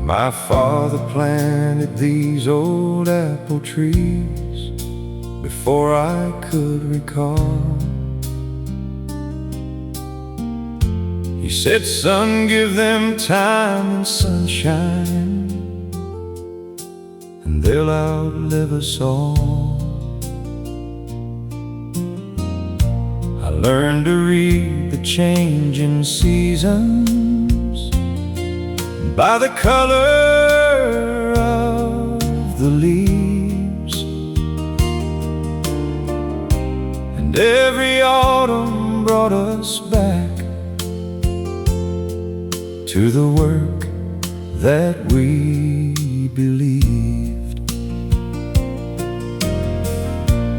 My father planted these old apple trees before I could recall. He said, son, give them time and sunshine, and they'll outlive us all. I learned to read the changing seasons by the color of the leaves, and every autumn brought us back to the work that we believed.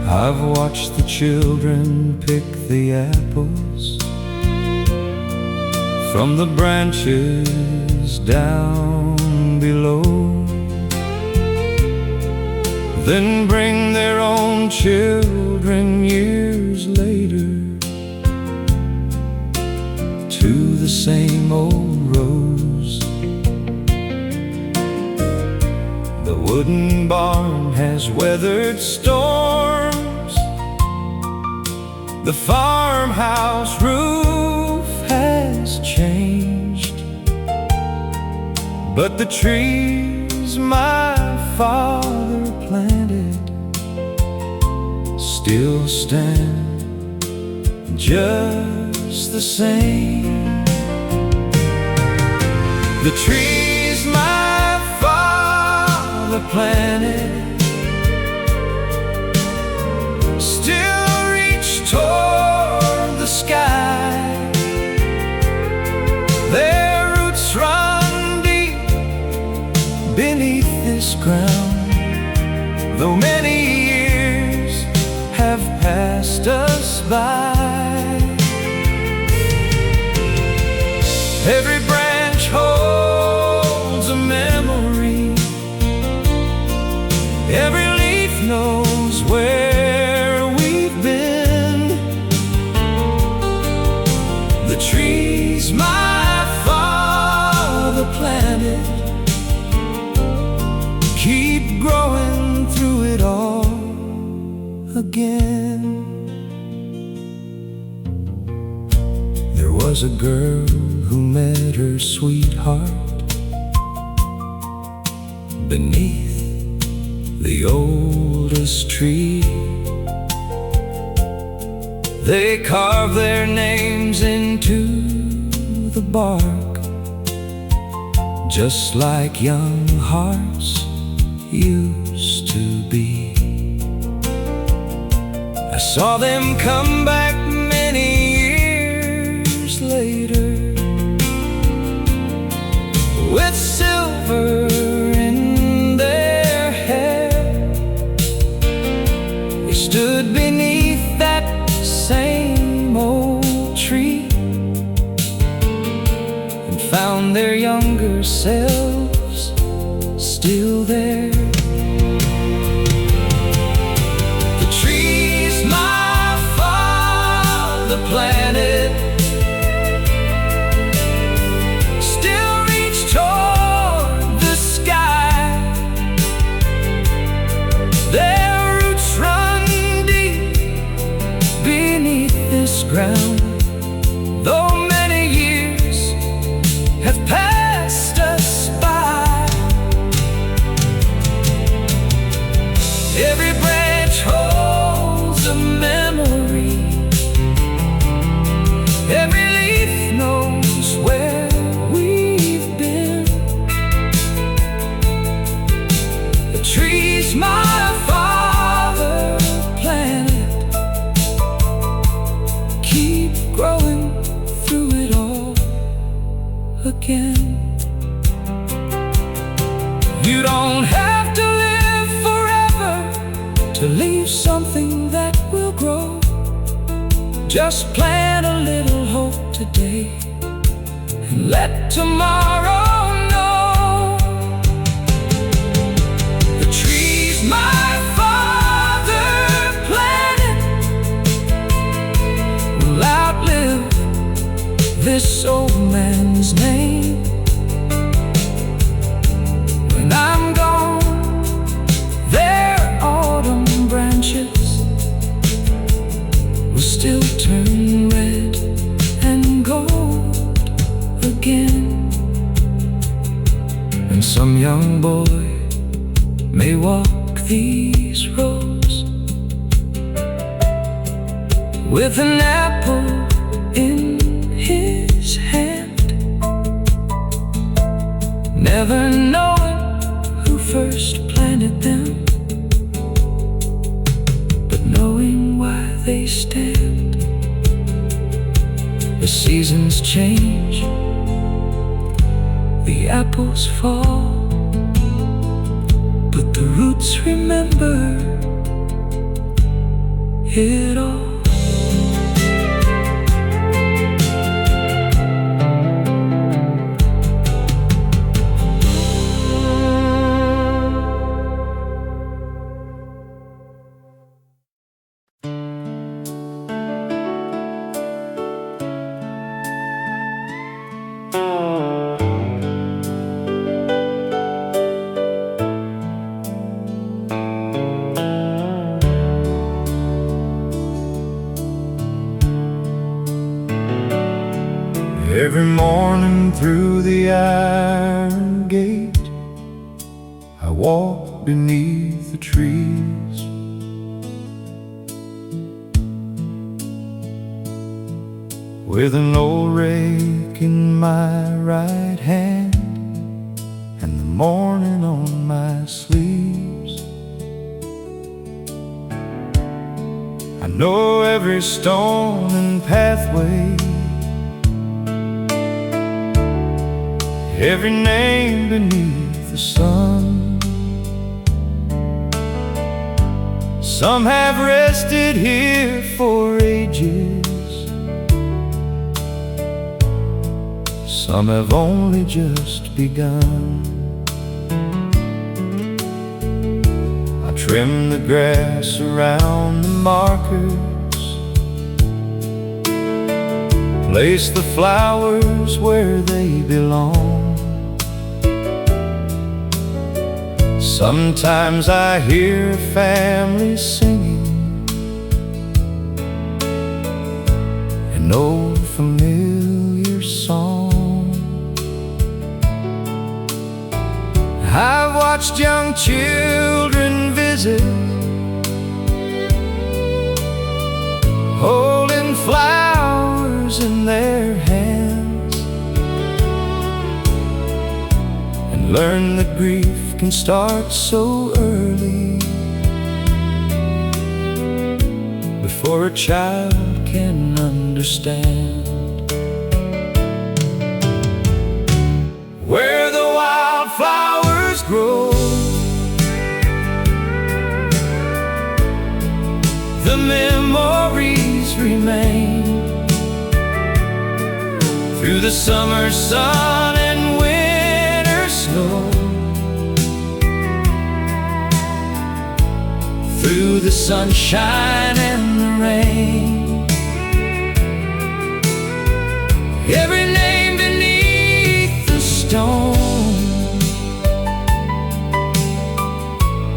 I've watched the children pick the apples from the branches down below, then bring their own children years later to the same old rows. The wooden barn has weathered storms, the farmhouse roof has changed, but the trees my father planted still stand just the same. The trees my father planted still reach toward the sky. Their roots run deep beneath this ground, though many years have passed us by. Every branch holds a memory, every leaf knows where we've been. The trees my father planted keep growing through it all again. There was a girl who met her sweetheart beneath the oldest tree. They carved their names into the bark, just like young hearts used to be. I saw them come back many years later with silver in their hair. They stood beneath that same old tree and found their younger selves still there. The trees my father planted still reach toward the sky. Their roots run deep beneath this ground, though many years have passed us by. Every branch holds a memory, every leaf knows where we've been. The trees my father planted keep growing through it all again. You don't have to live forever to leave something that will grow. Just plant a little hope today and let tomorrow know. The trees my father planted will outlive this old man's name. may walk these roads with an apple in his hand, never knowing who first planted them, but knowing why they stand. The seasons change, the apples fall, but the roots remember it all. Every morning through the iron gate, I walk beneath the trees, with an old rake in my right hand and the morning on my sleeves. I know every stone and pathway, every name beneath the sun. Some have rested here for ages, some have only just begun. I trim the grass around the markers, place the flowers where they belong. Sometimes I hear a family singing an old familiar song. I've watched young children visit, holding flowers in their hands, and learn that grief can start so early, before a child can understand. Where the wildflowers grow, the memories remain, through the summer sun and winter snow, through the sunshine and the rain. Every name beneath the stone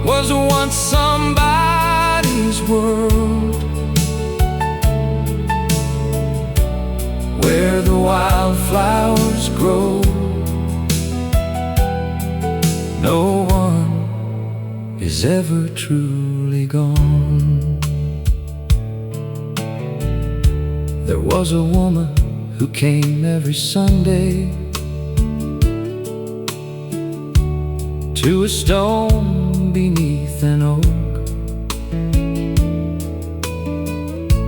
was once somebody's world. Where the wildflowers grow, no one is ever truly gone. There was a woman who came every Sunday to a stone beneath an oak.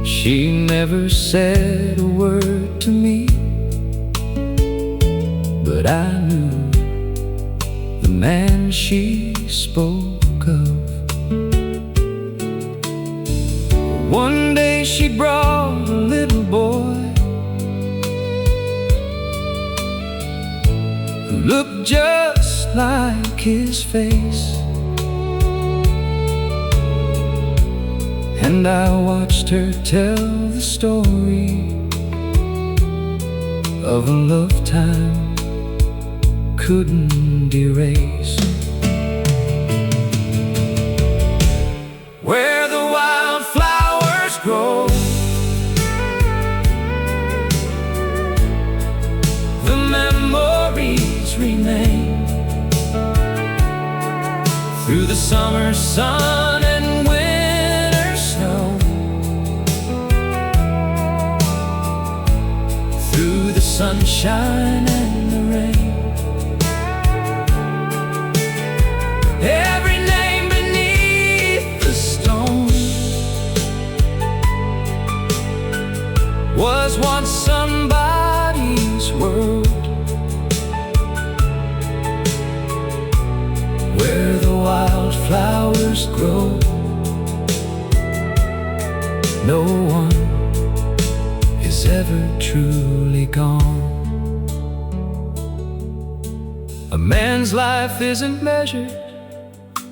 She never said a word to me, but I knew the man she spoke of. One day she brought a little boy who looked just like his face, and I watched her tell the story of a lifetime couldn't erase. Where the wildflowers grow, the memories remain, through the summer sun and winter snow, through the sunshine and the rain. Every name beneath the stone was once somebody's world, where the wildflowers grow. No one is ever truly gone. A man's life isn't measured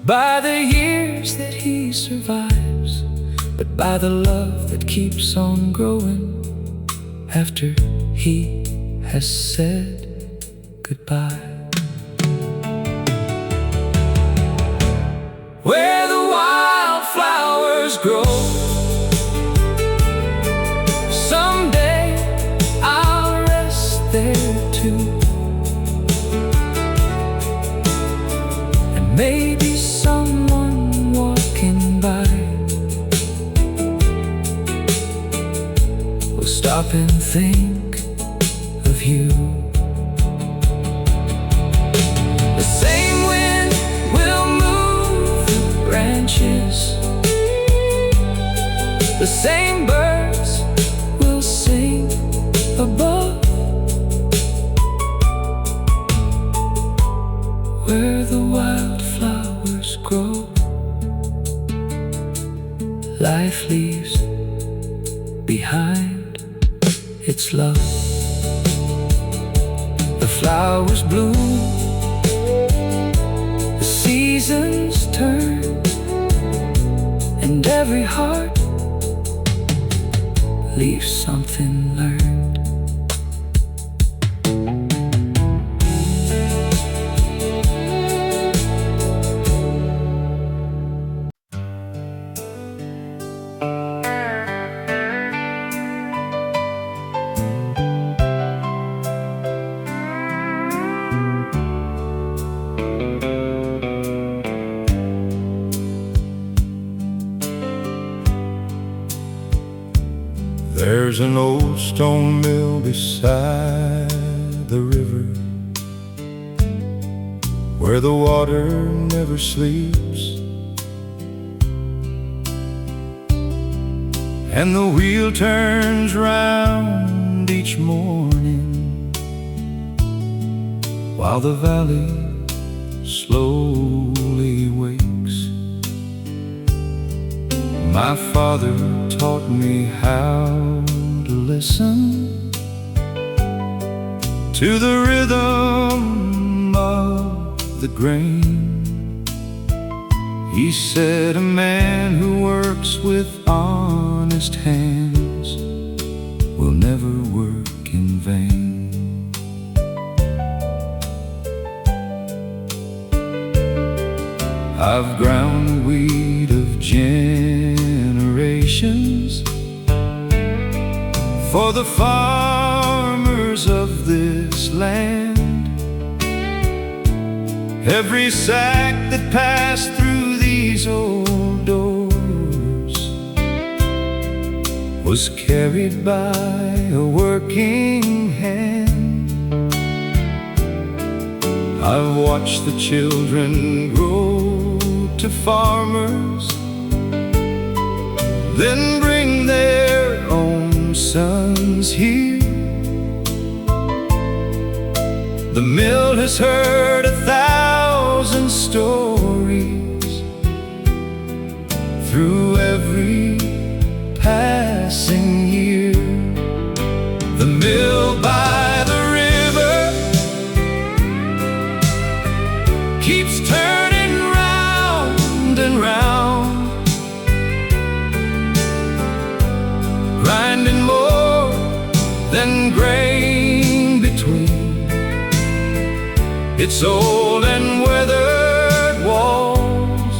by the years that he survives, but by the love that keeps on growing after he has said goodbye. Where the wildflowers grow, someday I'll rest there too, and maybe someone walking by will stop and think of you. The same wind will move the branches, the same birds will sing above. Where the wildflowers grow, life leaves behind its love. The flowers bloom, the seasons turn, and every heart leaves something learned. There's an old stone mill beside the river, where the water never sleeps, and the wheel turns round each morning, while the valley slowly wakes. My father taught me how to listen to the rhythm of the grain. He said a man who works with honest hands will never work in vain. I've ground the wheat of generations for the farmers of this land. Every sack that passed through these old doors was carried by a working hand. I've watched the children grow to farmers, then bring their own sons here. The mill has heard 1,000 stories through every passing year. The mill by the river keeps turning round and round, grinding more than grain between its old and weathered walls.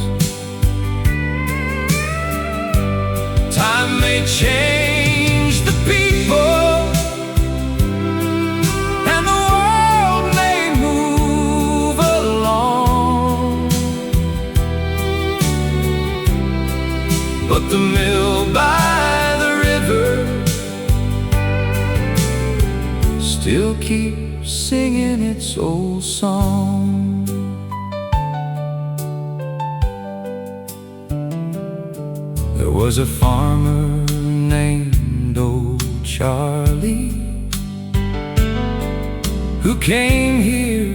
Time may change the people, and the world may move along, but the mill by the river still keeps singing its old song. There was a farmer named Old Charlie who came here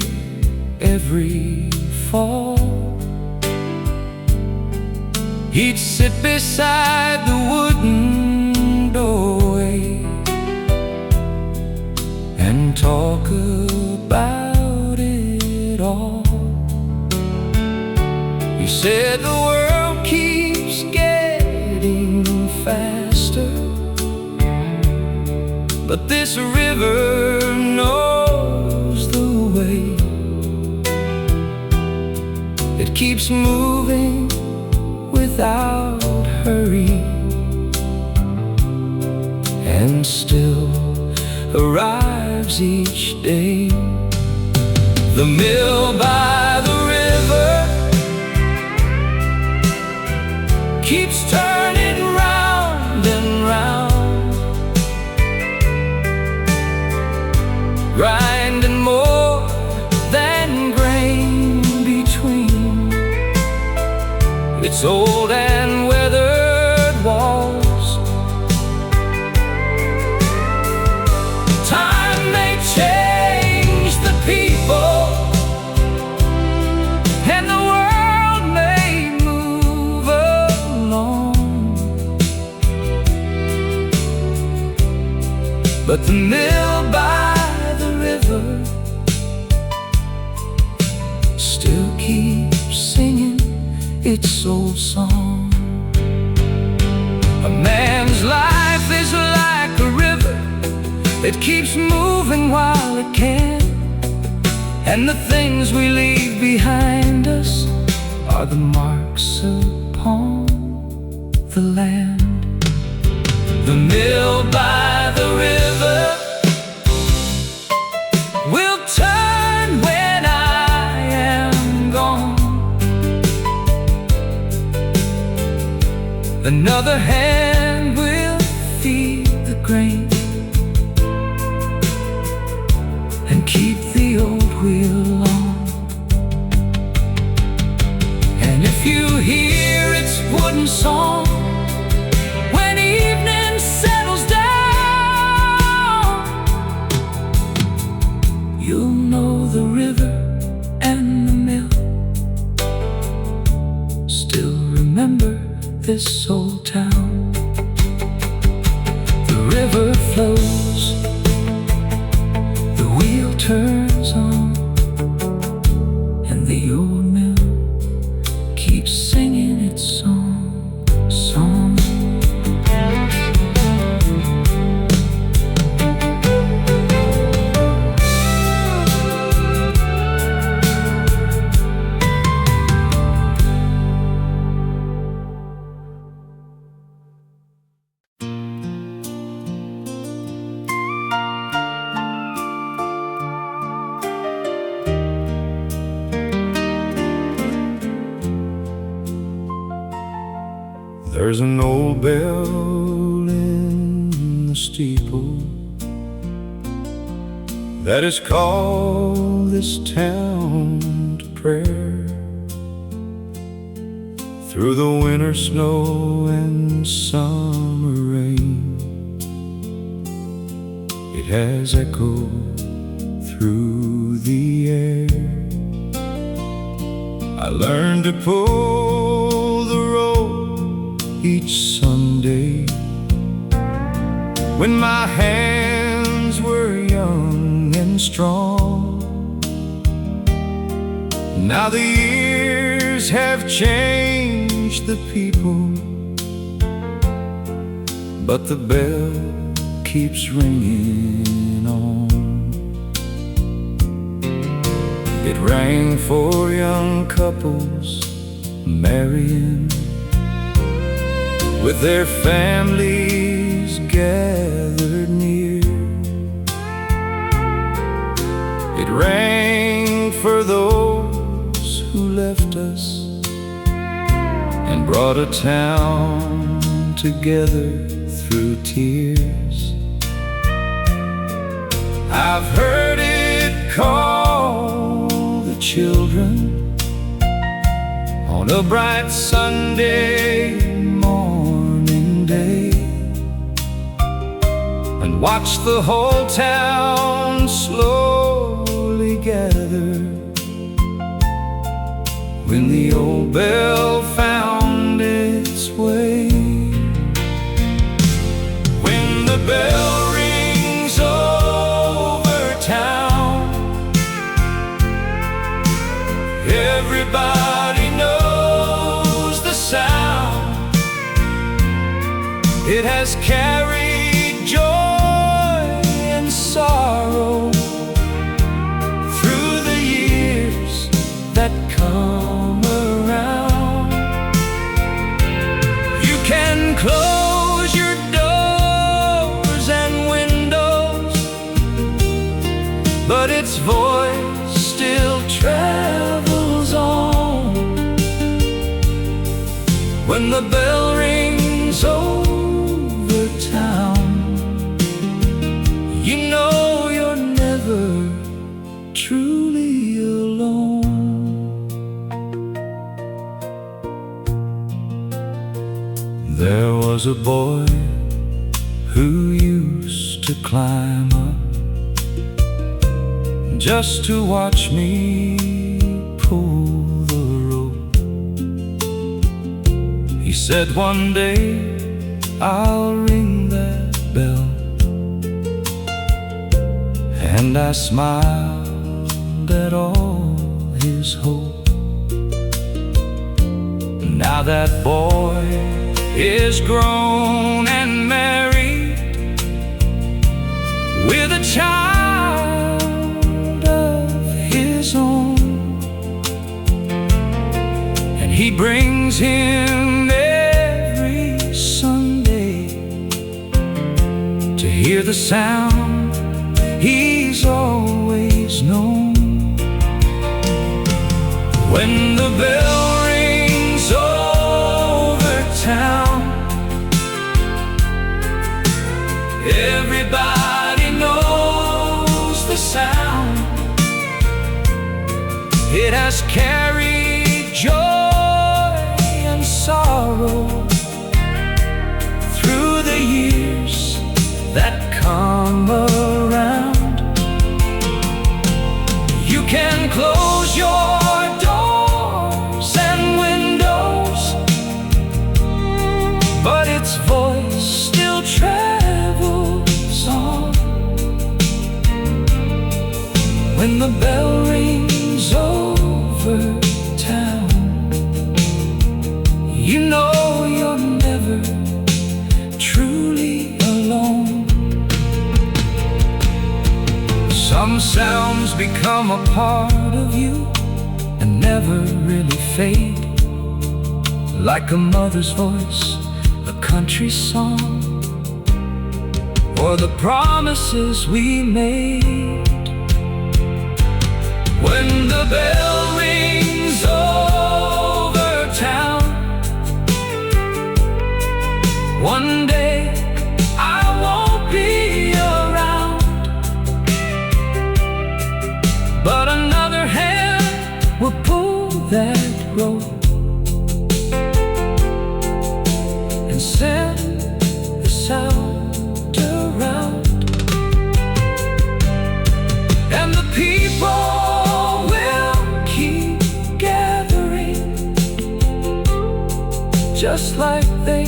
every fall. He'd sit beside the wooden doorway and talk about it all. He said the world keeps getting faster, but this river knows the way. It keeps moving without hurry, and still arrives each day. The mill by the river keeps turning round and round, grinding more than grain between its old and weathered walls. Time may change the people, and the world may move along, but the mill by the river still keeps singing its old song. A man's life is like a river that keeps moving while it can, and the things we leave behind us are the marks upon the land. The mill by the river will turn when I am gone. Another hand will feed the grain and keep the old wheel on. And if you hear its wooden song when evening settles down, you'll know the river and the mill still remember this old town. The river flows, the wheel turns on, and the old mill keeps singing its song. There's an old bell in the steeple that has called this town to prayer. Through the winter snow and summer rain, it has echoed through the air. I learned to pull the rope each Sunday when my hands were young and strong. Now the years have changed the people, but the bell keeps ringing on. It rang for young couples marrying, with their families gathered near. It rang for those who left us and brought a town together through tears. I've heard it call the children on a bright Sunday morning day, and watch the whole town slowly gather when the old bell found its way. When the bell rings over town, everybody knows the sound. It has carried joy and sorrow through the years that come around. You can close your doors and windows, but its voice still travels on. When the bell rings over town, you know you're never truly alone. There was a boy who used to climb up just to watch me pull the rope. He said, one day I'll ring that bell, and I smiled at all his hope. Now that boy is grown and married with a child of his own, and he brings him every Sunday to hear the sound he's always known. When the bell rings over town, everybody knows the sound. It has carried joy and sorrow through the years that come around. You can close your doors and windows, but its voice still travels on. When the bell rings over town, you know you're never truly alone. Some sounds become a part of you and never really fade, like a mother's voice, a country song, or the promises we made. When the bell rings over town, one day I won't be around, but another hand will pull that rope and send the sound around, and the people just like they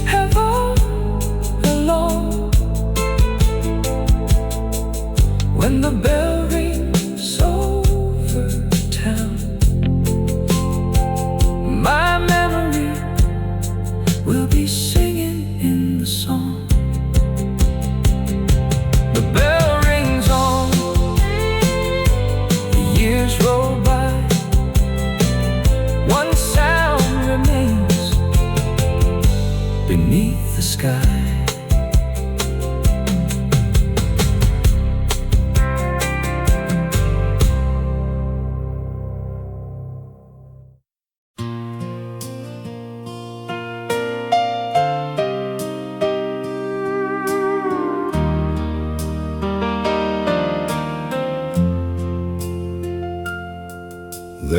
have all along. When the bell rings over town, my memory will be singing in the song. The bell rings on, the years roll by, one sound remains beneath the sky.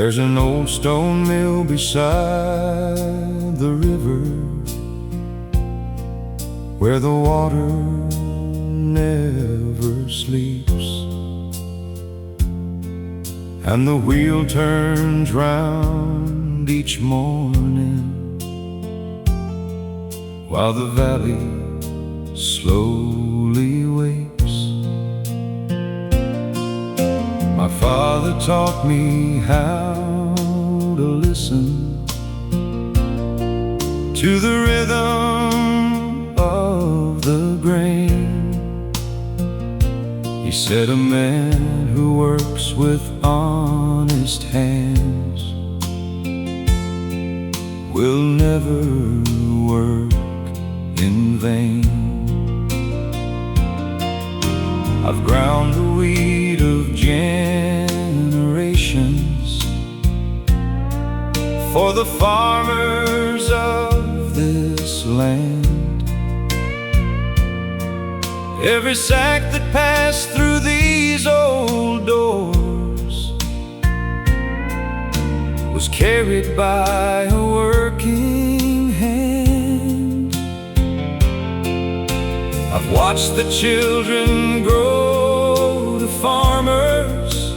There's an old stone mill beside the river where the water never sleeps, and the wheel turns round each morning while the valley slowly wakes. My father taught me how to listen to the rhythm of the grain. He said a man who works with honest hands will never work in vain. I've ground the wheat of generations for the farmers of this land. Every sack that passed through these old doors was carried by a working hand. I've watched the children grow to farmers,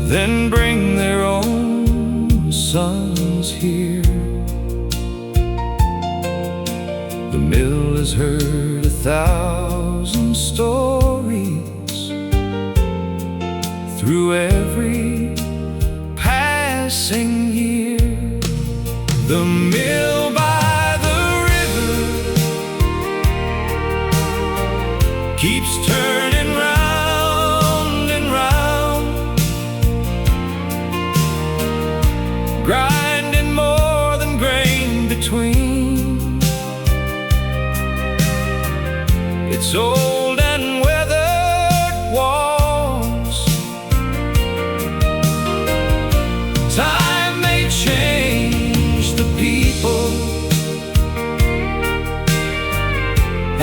then bring their own sons here. The mill has heard 1,000 stories through every passing year. The mill by the river keeps turning round and round, grinding more than grain between. It's old and weathered walls. Time may change the people,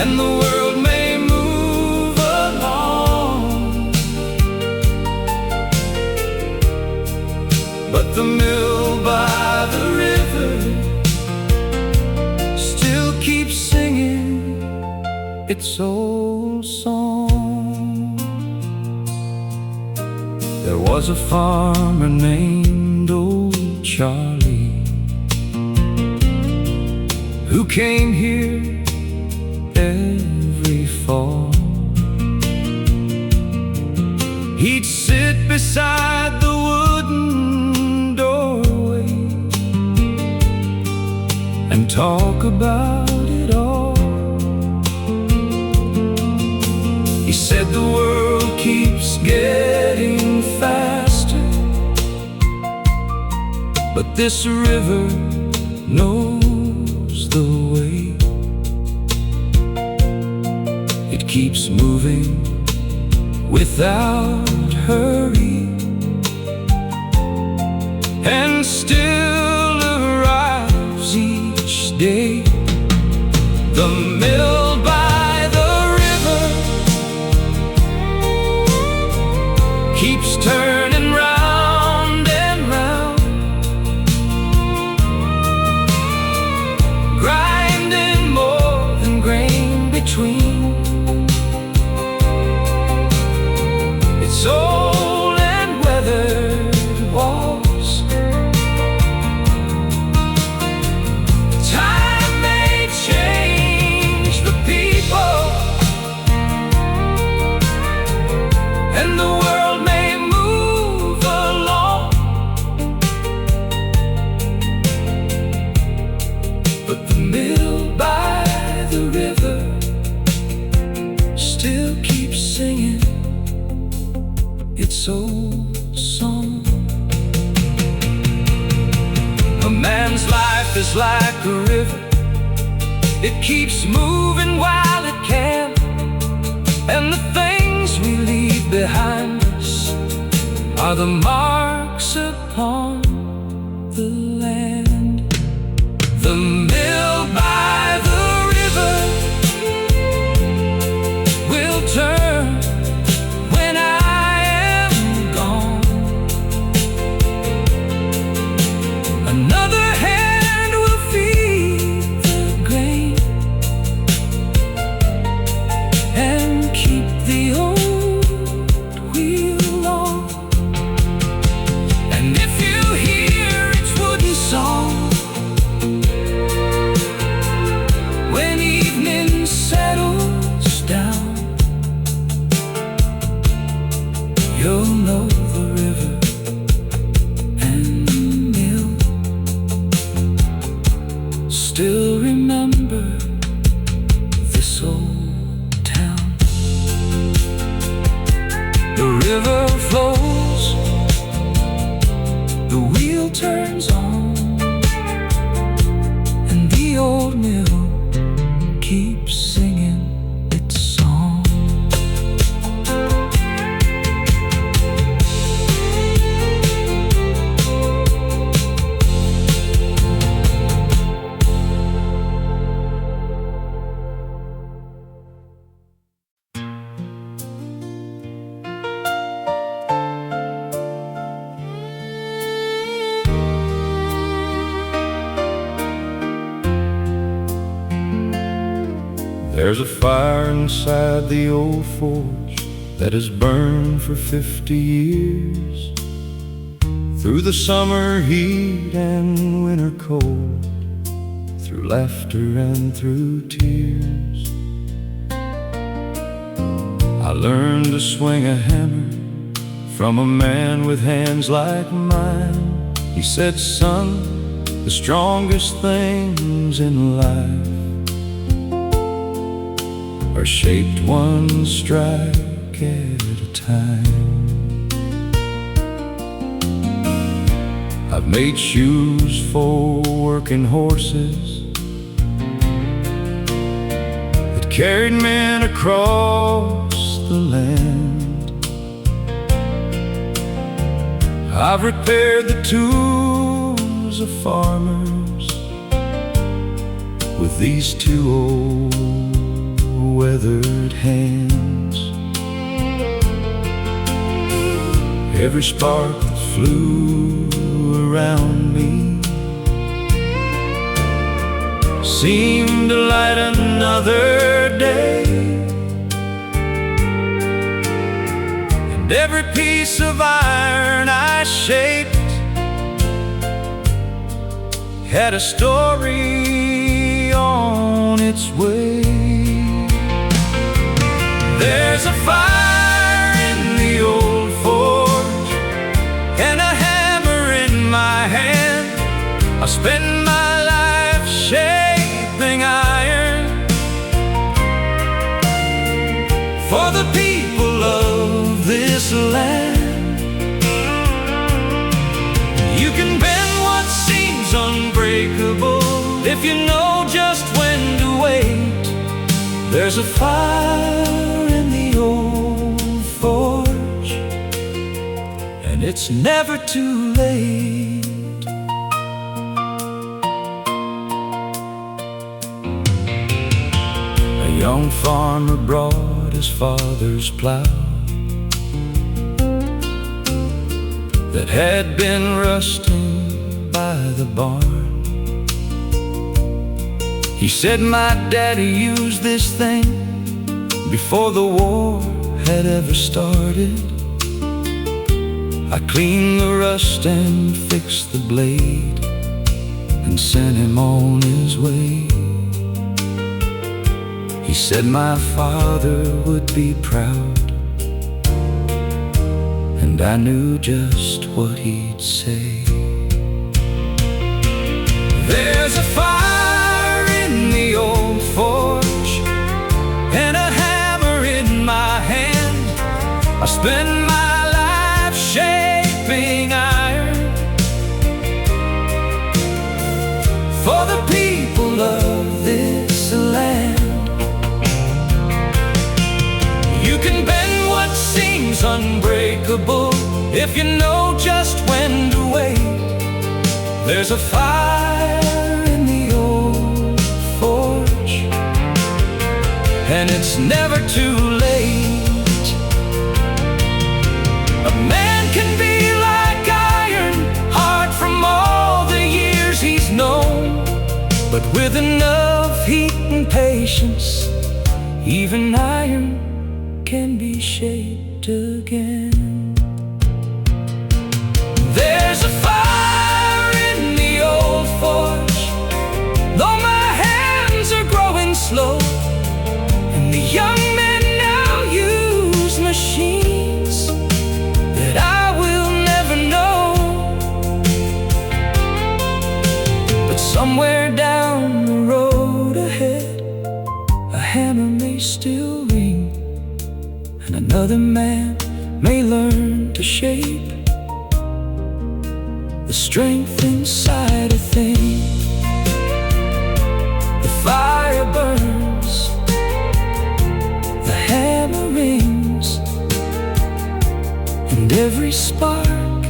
and the world may move along, but the mill by the river still keeps singing its old song. There was a farmer named Old Charlie who came here every fall. He'd sit beside the wooden doorway and talk about it all. He said the world keeps getting faster, but this river knows the way. It keeps moving without hurry, and still arrives each day. The mill by the river keeps turning round and round, grinding more than grain between. It's old and weathered walls. Time may change the people, and the world may move along, but the mill by the river still keeps singing its old song. A man's life is like a river. It keeps moving while it can, and the things we leave behind us are the marks upon the land. The mill by the river will turn when I am gone. There's a fire inside the old forge that has burned for 50 years, through the summer heat and winter cold, through laughter and through tears. I learned to swing a hammer from a man with hands like mine. He said, son, the strongest things in life are shaped one strike at a time. I've made shoes for working horses that carried men across the land. I've repaired the tools of farmers with these two old weathered hands. Every spark that flew around me seemed to light another day, and every piece of iron I shaped had a story on its way. There's a fire in the old forge and a hammer in my hand. I spend my life shaping iron for the people of this land. You can bend what seems unbreakable if you know just when to wait. There's a fire in the old forge, and it's never too late. A young farmer brought his father's plow that had been rusting by the barn. He said, my daddy used this thing before the war had ever started. I cleaned the rust and fixed the blade and sent him on his way. He said my father would be proud, and I knew just what he'd say. There's a fire in the old forge and a hammer in my hand. I spend my life shaping iron for the people of this land. You can bend what seems unbreakable if you know just when to wait. There's a fire in the old forge, and it's never too late. A man can be like iron, hard from all the years he's known, but with enough heat and patience, even iron can be shaped again. There's a fire in the old forge, though my hands are growing slow, and the young men now use machines that I will never know. But somewhere down the road ahead, a hammer may still ring, and another man may learn to shape the strength inside a thing. The fire burns, the hammer rings, and every spark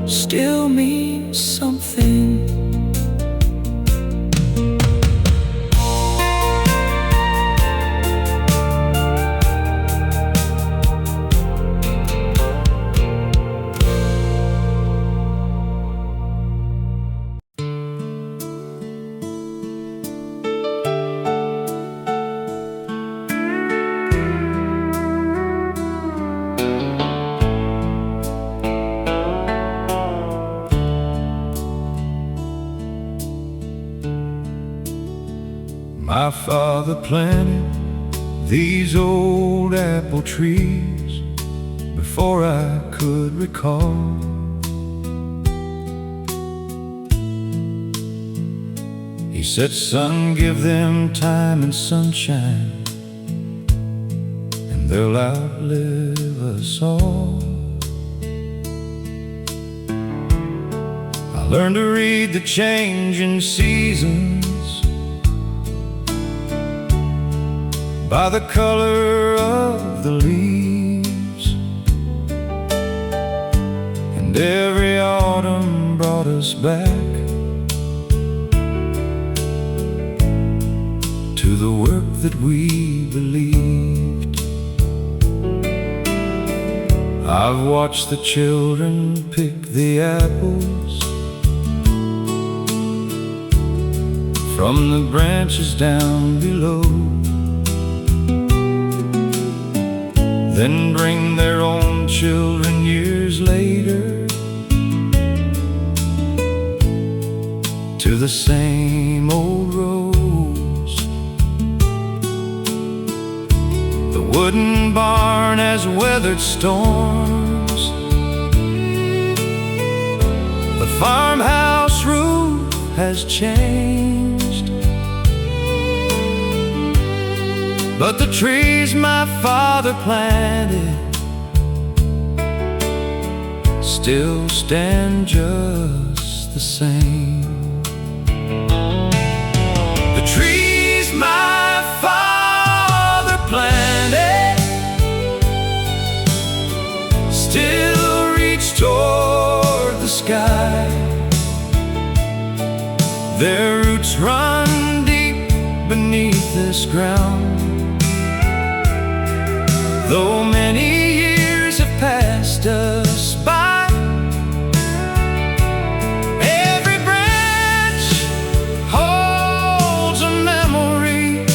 still means something. My father planted these old apple trees before I could recall. He said, son, give them time and sunshine, and they'll outlive us all. I learned to read the changing seasons by the color of the leaves, and every autumn brought us back to the work that we believed. I've watched the children pick the apples from the branches down below, then bring their own children years later to the same old rows. The wooden barn has weathered storms, the farmhouse roof has changed, but the trees my father planted still stand just the same. The trees my father planted still reach toward the sky. Their roots run deep beneath this ground. Though many years have passed us by, every branch holds a memory,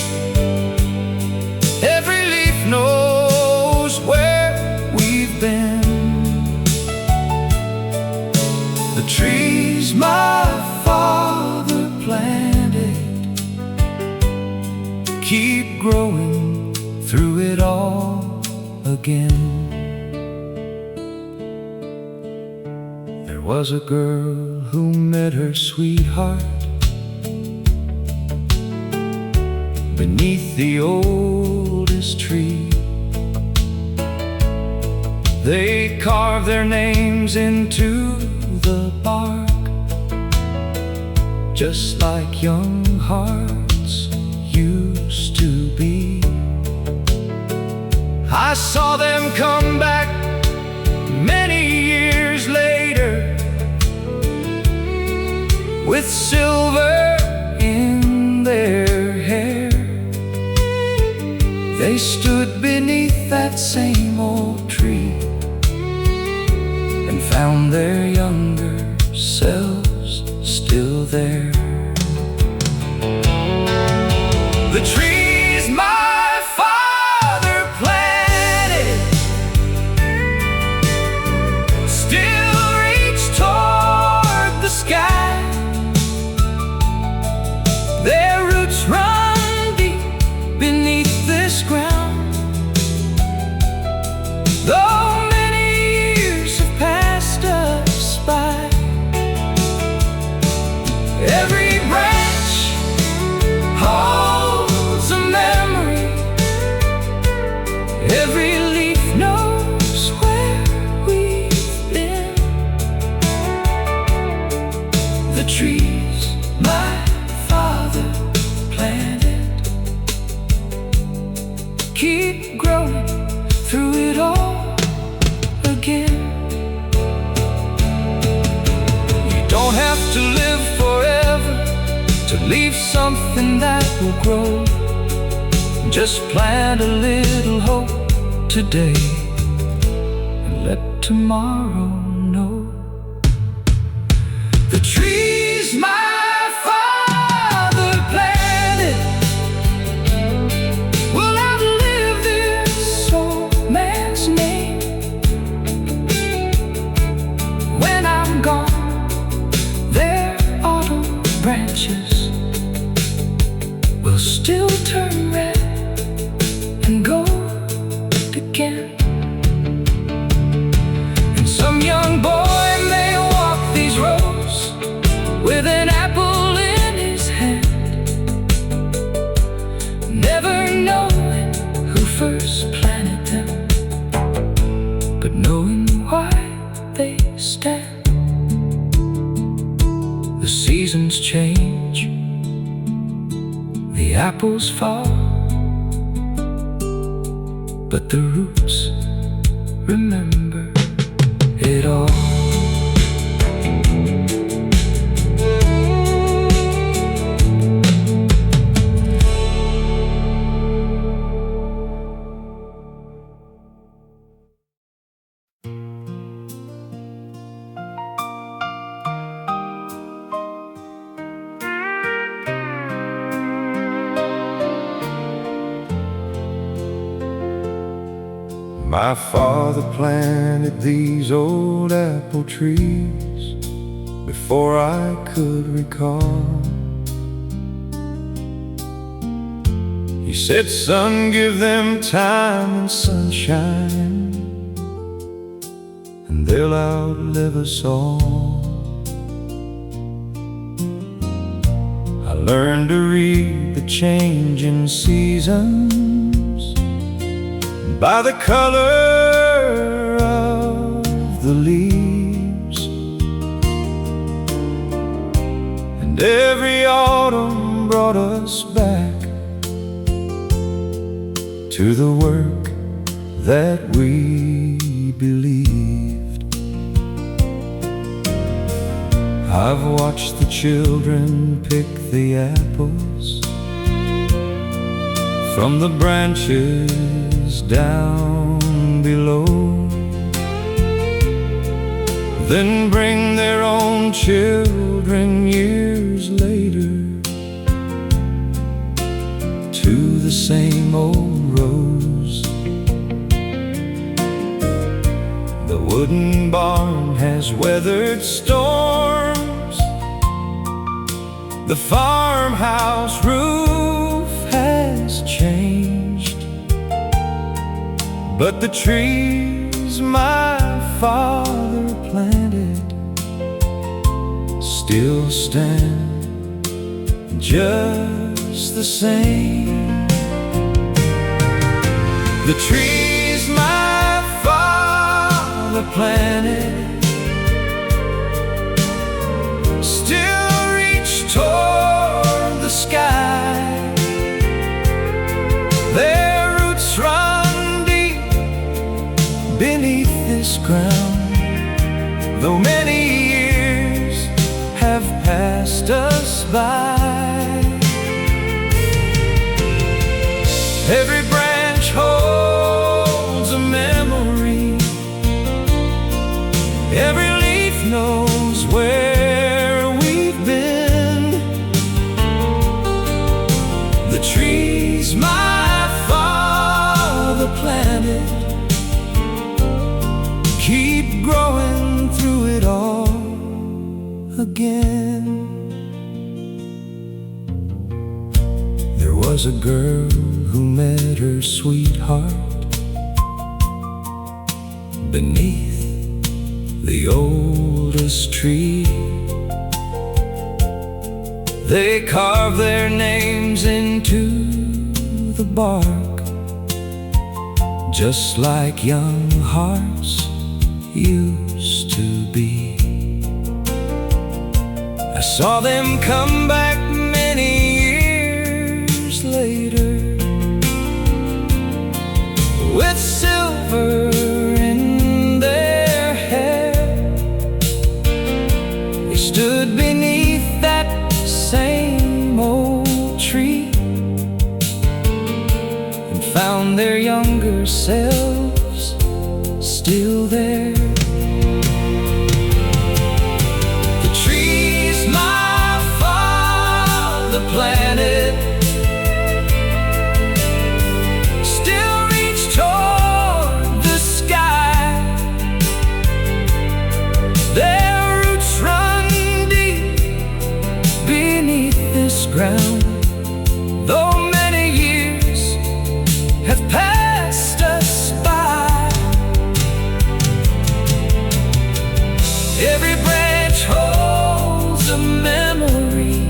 every leaf knows where we've been. The trees my father planted keep growing through it all again. There was a girl who met her sweetheart beneath the oldest tree. They carved their names into the bark, just like young hearts used to be. I saw them come back many years later with silver in their hair. They stood beneath that same old tree and found their younger selves still there. The trees my father planted still reach toward the sky. Their roots run deep beneath this ground. Though many years have passed us by, every branch holds a memory, every leaf knows where we've been. The trees my father planted keep growing through it all again. You don't have to live forever to leave something that will grow. Just plant a little hope today and let tomorrow know. The trees my father planted will outlive this old man's name. When I'm gone, their autumn branches will still the seasons change, the apples fall, but the roots remember it all. My father planted these old apple trees before I could recall. He said, son, give them time and sunshine, and they'll outlive us all. I learned to read the changing seasons by the color of the leaves, and every autumn brought us back to the work that we believed. I've watched the children pick the apples from the branches down below, then bring their own children years later to the same old rows. The wooden barn has weathered storms, the farmhouse roof has changed, but the trees my father planted still stand just the same. The trees my father planted still reach toward the sky. Their roots run deep beneath this ground, though many years have passed us by. Every branch holds a memory, every leaf knows where we've been. The trees my father planted keep growing through it all again. There was a girl who met her sweetheart beneath the oldest tree. They carved their names into the bark, just like young hearts used to be. I saw them come back many years later with silver in their hair. They stood beneath that same old tree and found their younger selves still there. The trees my father planted still reach toward the sky. Their roots run deep beneath this ground, though many years have passed us by. Every branch holds a memory,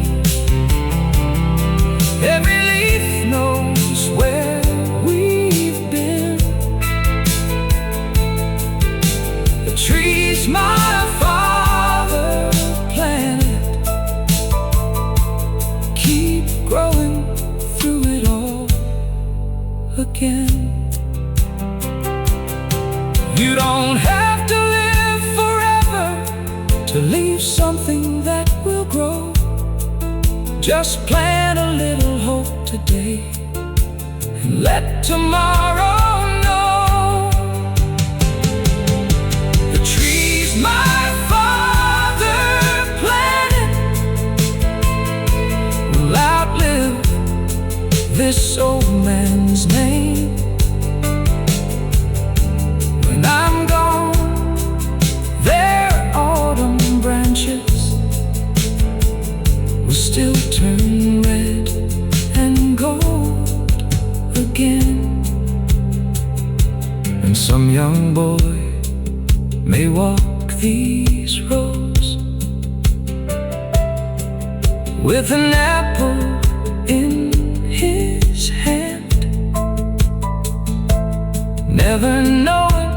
every leaf knows where we've been. The trees my father planted again. You don't have to live forever to leave something that will grow. Just plant a little hope today and let tomorrow know. The trees my father planted will outlive this old man's name. When I'm gone, their autumn branches will still turn red and gold again. And some young boy may walk these roads with an apple in his hand, never knowing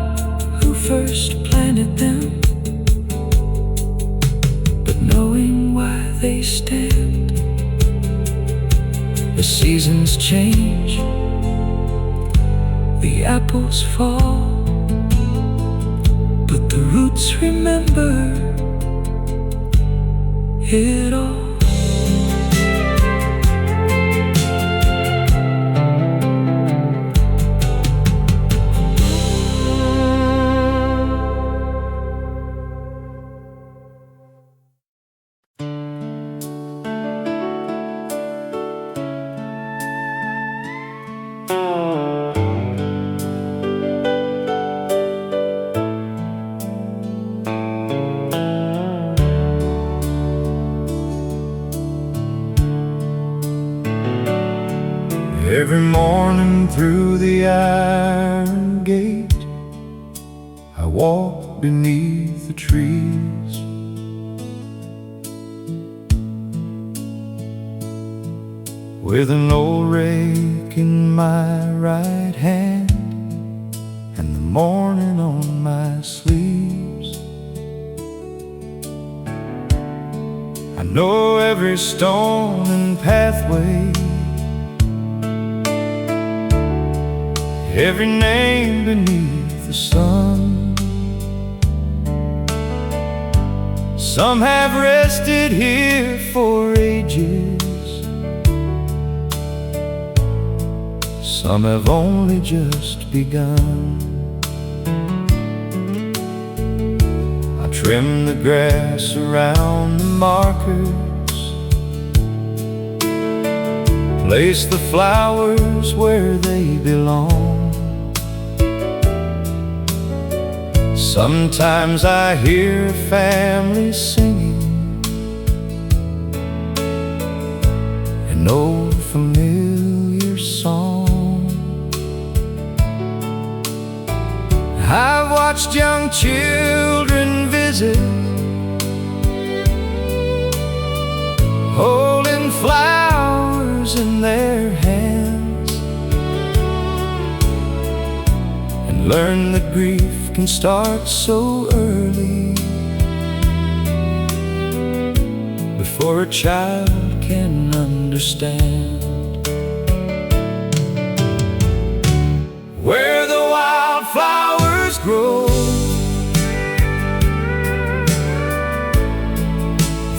who first planted them, but knowing why they stand. The seasons change, the apples fall, but the roots remember it all. Every morning through the iron gate, I walk beneath the trees. With an old rake in my right hand and the morning on my sleeves. I know every stone and pathway, every name beneath the sun. Some have rested here for ages, some have only just begun. I trim the grass around the markers, place the flowers where they belong. Sometimes I hear a family singing an old familiar song. I've watched young children visit, holding flowers in their hands, and learn that grief can start so early, before a child can understand. Where the wildflowers grow,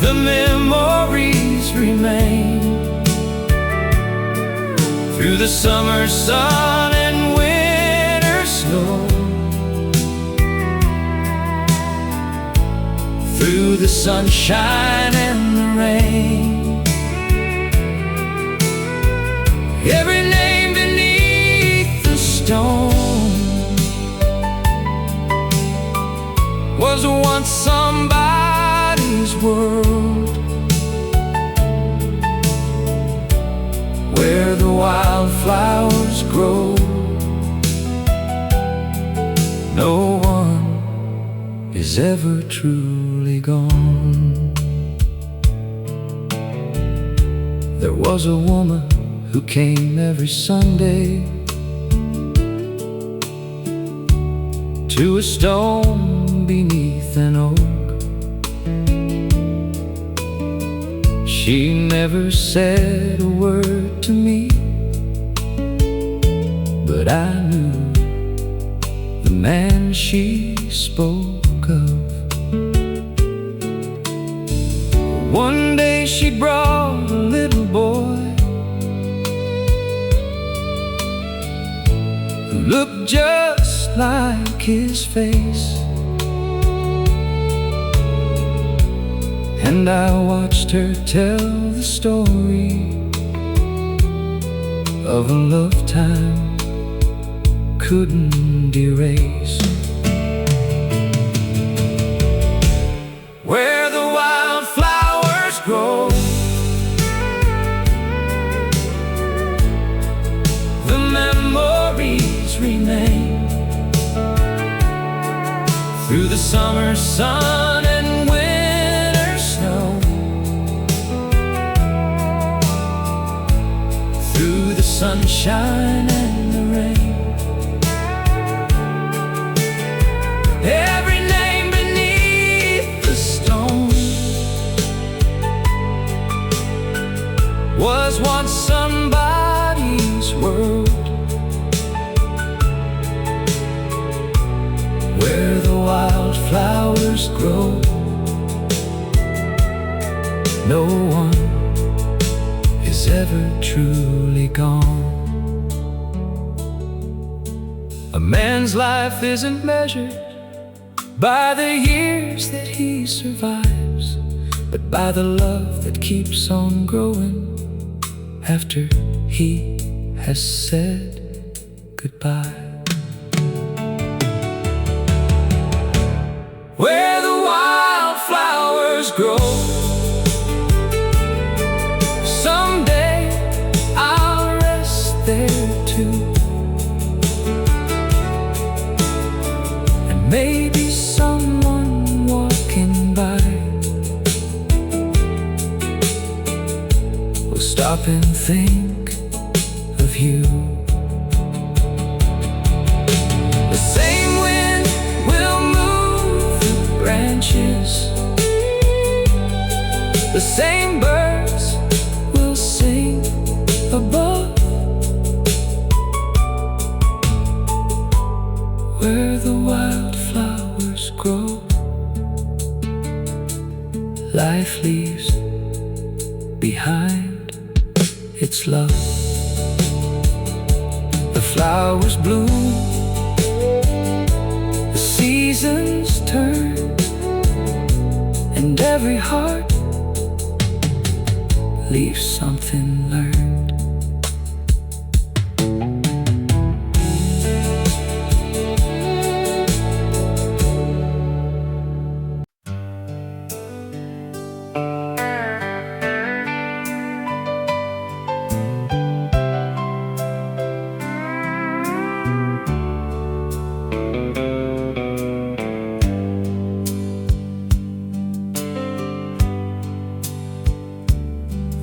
the memories remain. Through the summer sun and winter snow, through the sunshine and the rain, every name beneath the stone was once somebody's world. Where the wildflowers grow, no one is ever truly gone. There was a woman who came every Sunday to a stone beneath an oak. She never said a word to me, but I knew the man she spoke of. One day she brought a little boy who looked just like his face, and I watched her tell the story of a lifetime couldn't erase. Where the wildflowers grow, the memories remain. Through the summer sun and winter snow, through the sunshine and the rain, every name beneath the stone was once somebody's world. Where the wildflowers grow, no one is ever truly gone. A man's life isn't measured by the years that he survives, but by the love that keeps on growing after he has said goodbye. Where the wildflowers grow, someday I'll rest there too, and maybe someone walking by will stop and think of you. The same wind will move the branches, the same birds will sing above. Where the wildflowers grow, life leaves behind its love. The flowers bloom, the seasons turn, and every heart leaves something learned.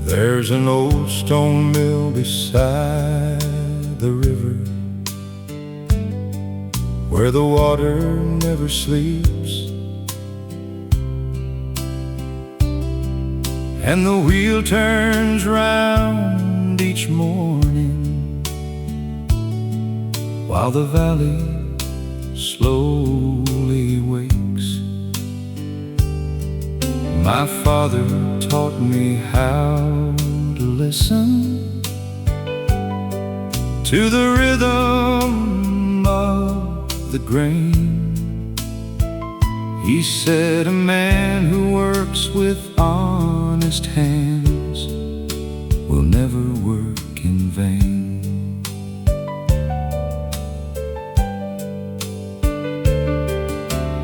There's an old stone mill beside the river, where the water never sleeps, and the wheel turns round each morning, while the valley slowly wakes. My father taught me how to listen to the rhythm of the grain. He said a man who works with honest hands will never work in vain.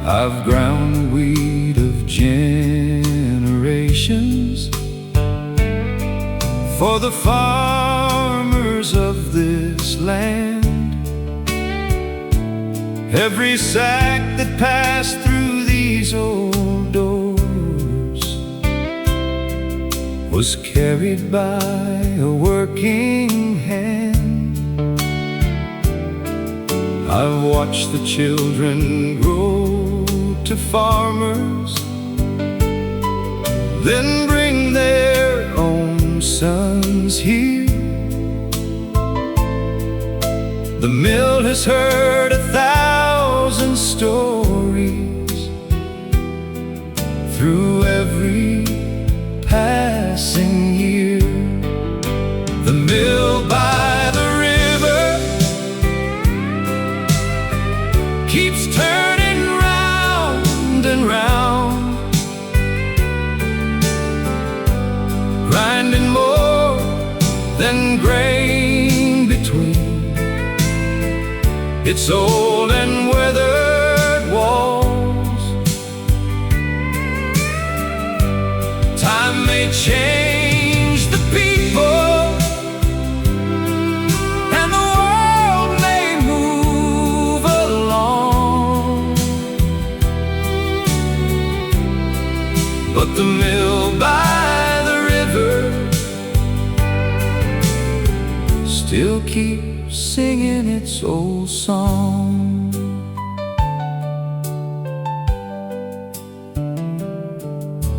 I've ground the wheat of generations for the farmers of this land. Every sack that passed through these old doors was carried by a working hand. I've watched the children grow to farmers, then bring their own sons here. The mill has heard 1,000 stories through every passing year. The mill by the river keeps turning round and round, grinding more than grain between its old and weathered walls. Time may change the people, and the world may move along, but the mill by the river still keeps singing its old song.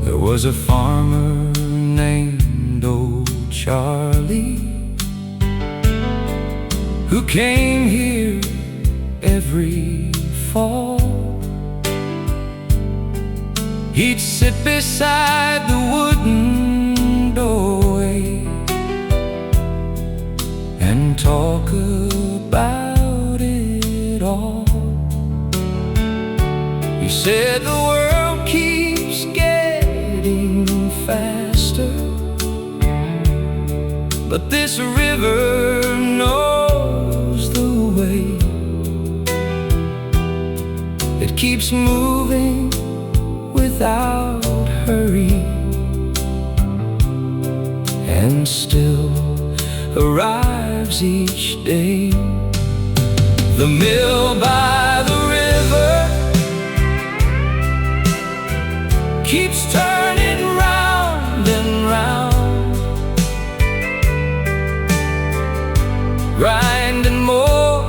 There was a farmer named Old Charlie who came here every fall. He'd sit beside the wooden doorway and talk about it all. He said the world keeps getting faster, but this river knows the way. It keeps moving without hurry, and still arrives each day. The mill by the river keeps turning round and round, grinding more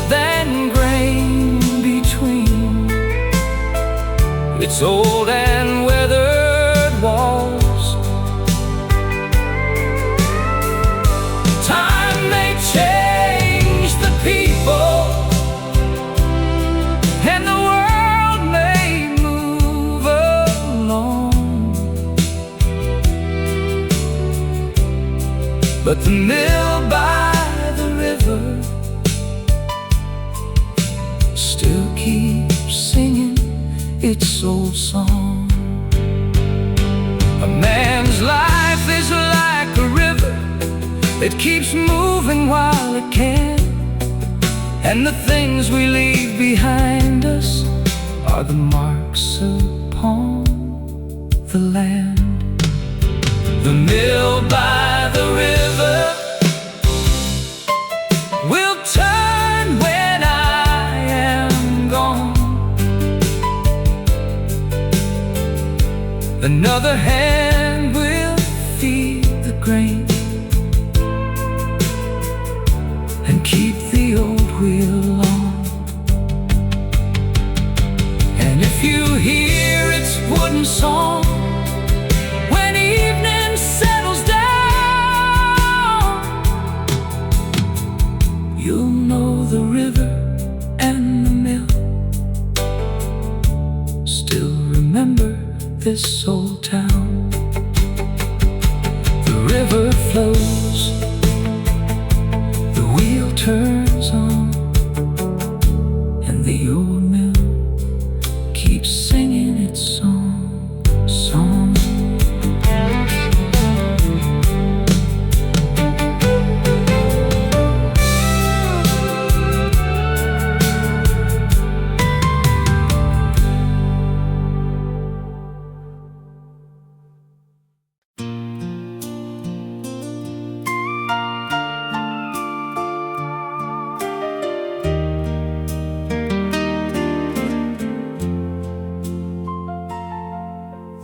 than grain between its old and weathered walls. Time may change the people, and the world may move along, but the mill by the river still keeps singing its old song. A man's life is like a river, it keeps moving while it can, and the things we leave behind us are the marks upon the land. The mill by the river will turn when I am gone. Another hand will feed the grain and keep the old wheel on. And if you hear its wooden song when evening settles down, you'll know the river and the mill still remember this old town. The river flows, the wheel turns on, and the old mill keeps singing its song.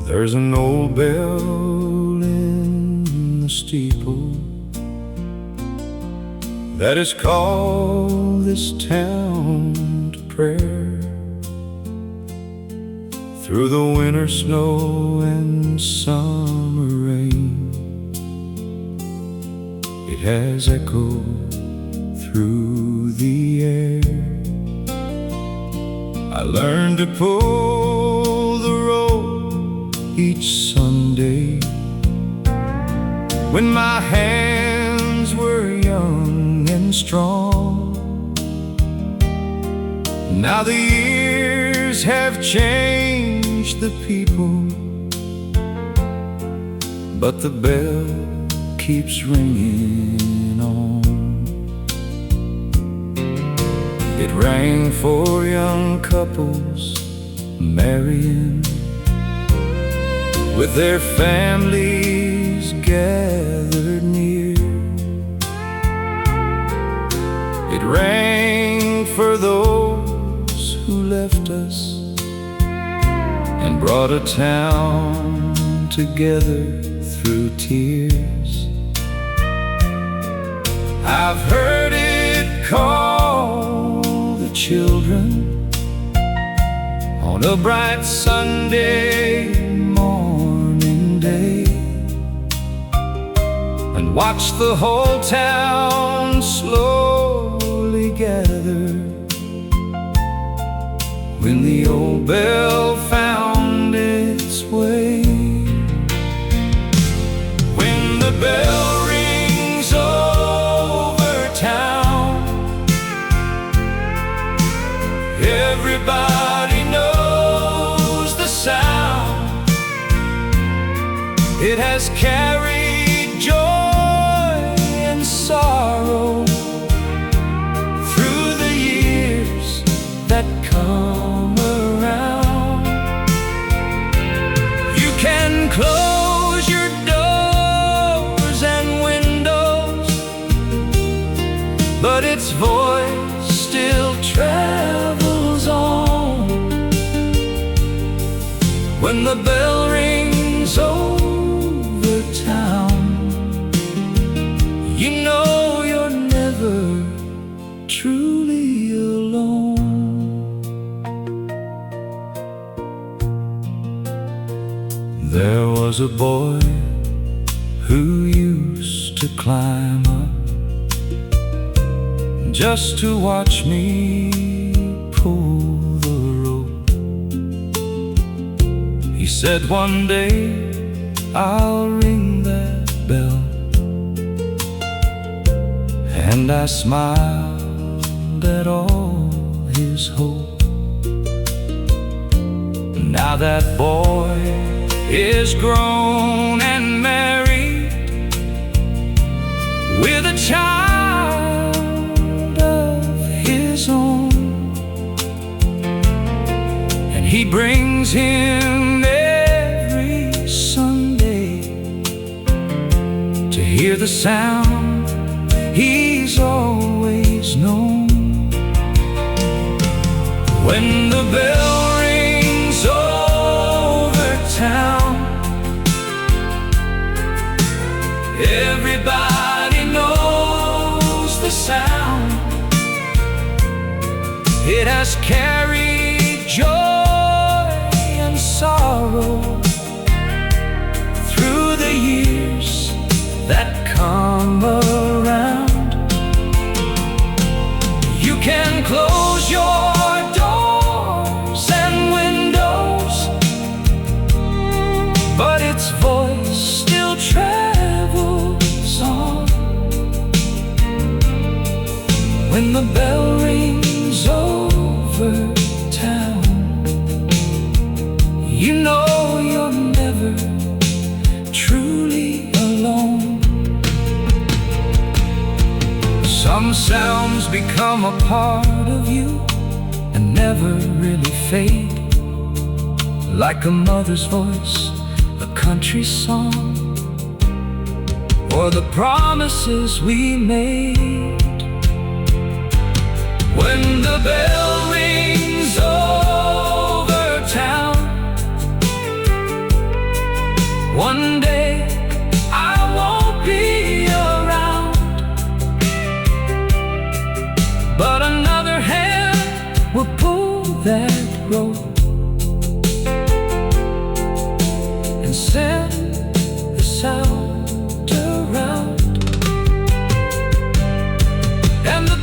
There's an old bell in the steeple that has called this town to prayer. Through the winter snow and summer rain, it has echoed through the air. I learned to pull the rope each Sunday when my hands were young and strong. Now the years have changed the people, but the bell keeps ringing on. It rang for young couples marrying, with their families gathered near. It rang for those who left us and brought a town together through tears. I've heard it call the children on a bright Sunday morning day, and watch the whole town slowly gather when the old bell found its way. When the bell rings over town, everybody knows the sound. It has carried joy and sorrow through the years that come around. You can close your doors and windows, but its voice still travels on. When the bell rings over town, you know you're never truly alone. There was a boy who used to climb up just to watch me pull the rope. He said, one day I'll ring that bell, and I smiled at all his hope. Now that boy is grown and married with a child of his own, and he brings him every Sunday to hear the sound he's always known. When the bell rings over town, everybody knows the sound. It has carried joy and sorrow through the years that come around. You can close your doors and windows, but its voice still travels on. When the bell rings over town, you know you're never truly alone. Some sounds become a part of you and never really fade, like a mother's voice, a country song, or the promises we made. When the bell rings over town, one day I won't be around, but another hand will pull that rope and send the sound around. And the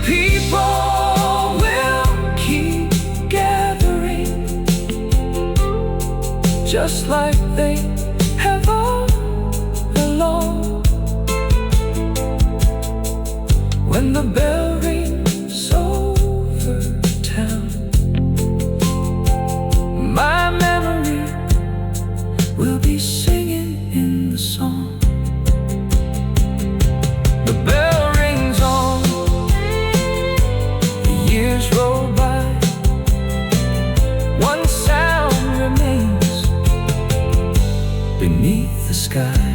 just like they have all along. When the bell rings over town, my memory will be singing in the song. The bell rings on, the years roll by, one sound remains beneath the sky.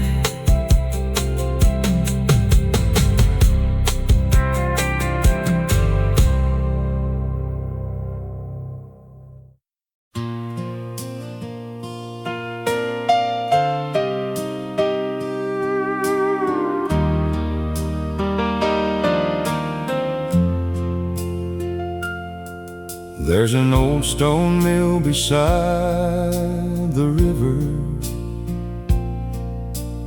There's an old stone mill beside the river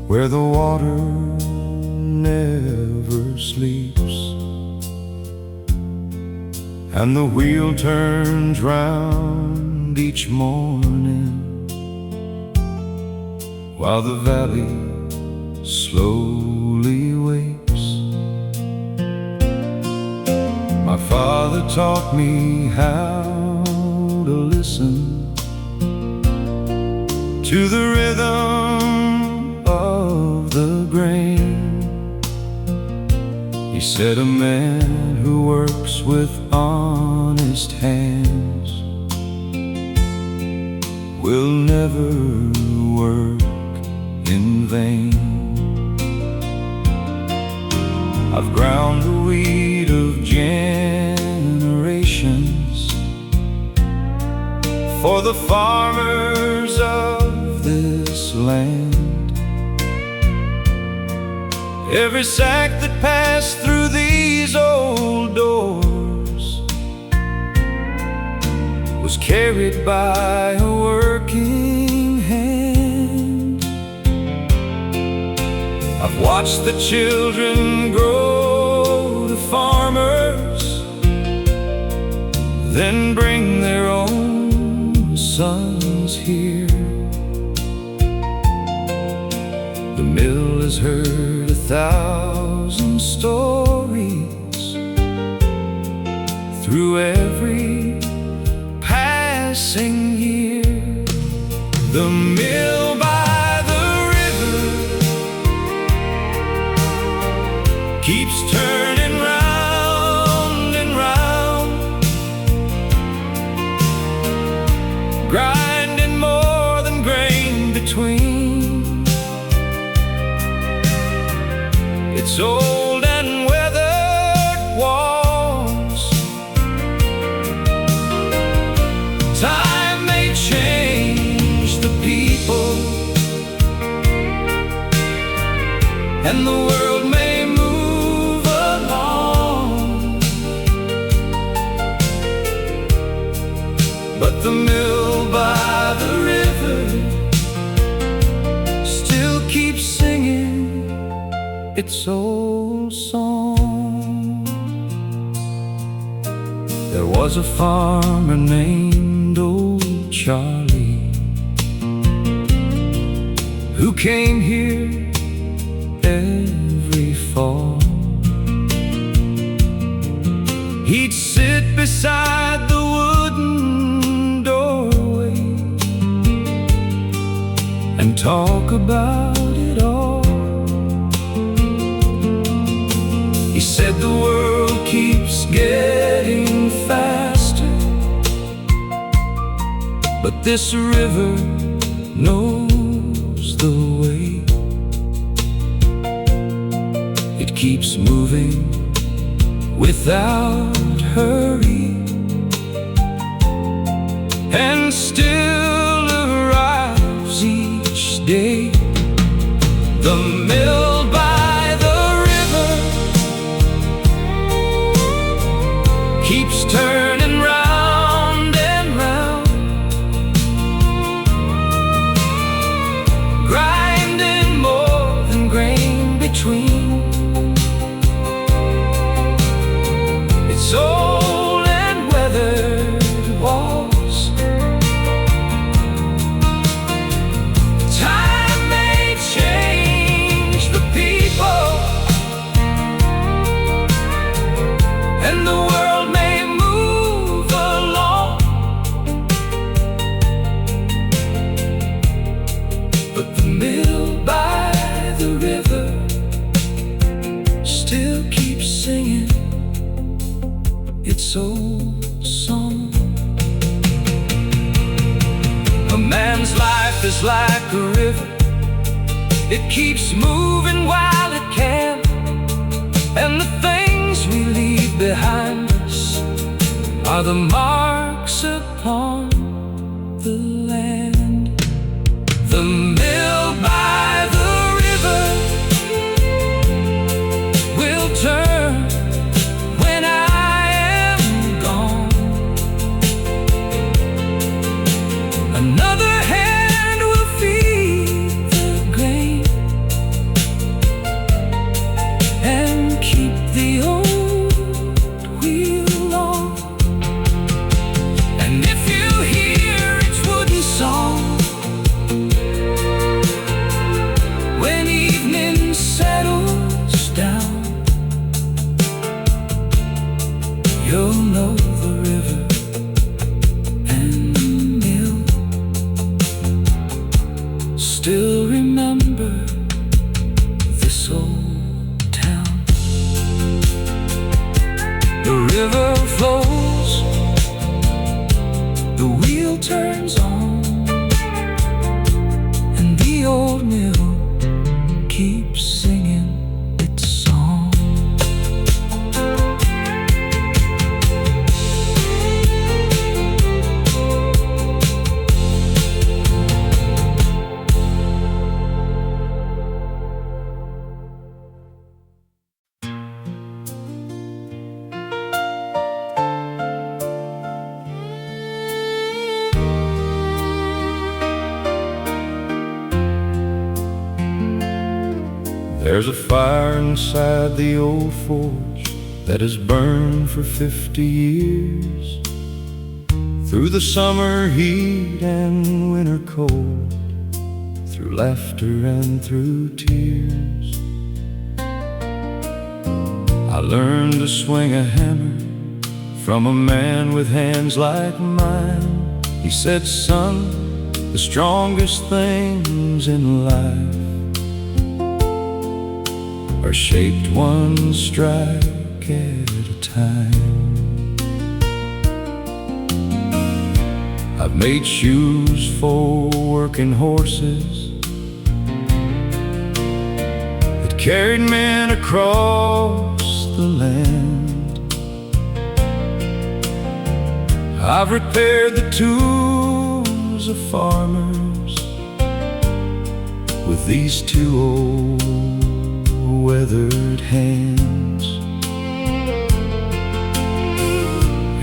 where the water never sleeps, and the wheel turns round each morning while the valley slowly wakes. My father taught me how to listen to the rhythm of the grain. He said a man who works with honest hands will never work in vain. I've ground the wheat of generations for the farmers of this land. Every sack that passed through these old doors was carried by a working hand. I've watched the children grow to farmers, then bring their own sons here. The mill has heard 1,000 stories through every passing year. The mill by the river keeps turning round and round, grinding more than grain between. It's old and weathered walls. Time may change the people, and the world may move along, but the mill by the river still keeps singing its old song. There was a farmer named Old Charlie who came here every fall. He'd sit beside the wooden doorway and talk about it all. He said the world keeps getting faster, but this river knows the way. It keeps moving without hurry, and still arrives each day. The mill by the river keeps turning round and round, grinding more than grain between. It's old and weathered walls. keeps moving while it can, and the things we leave behind us are the marks upon the land. The mill by the river will turn when I am gone. Another hand will feed the grain and keep the old wheel on. And if you hear its wooden song when evening settles down, you'll know the river and the mill still remember this old town. The river flows, the wheel turns on, and the old mill keeps singing its song. There's a fire inside the old forge that has burned for 50 years. Through the summer heat and winter cold, through laughter and through tears. I learned to swing a hammer from a man with hands like mine. He said, son, the strongest things in life are shaped one strike at a time. I've made shoes for working horses that carried men across the land. I've repaired the tools of farmers with these two old weathered hands.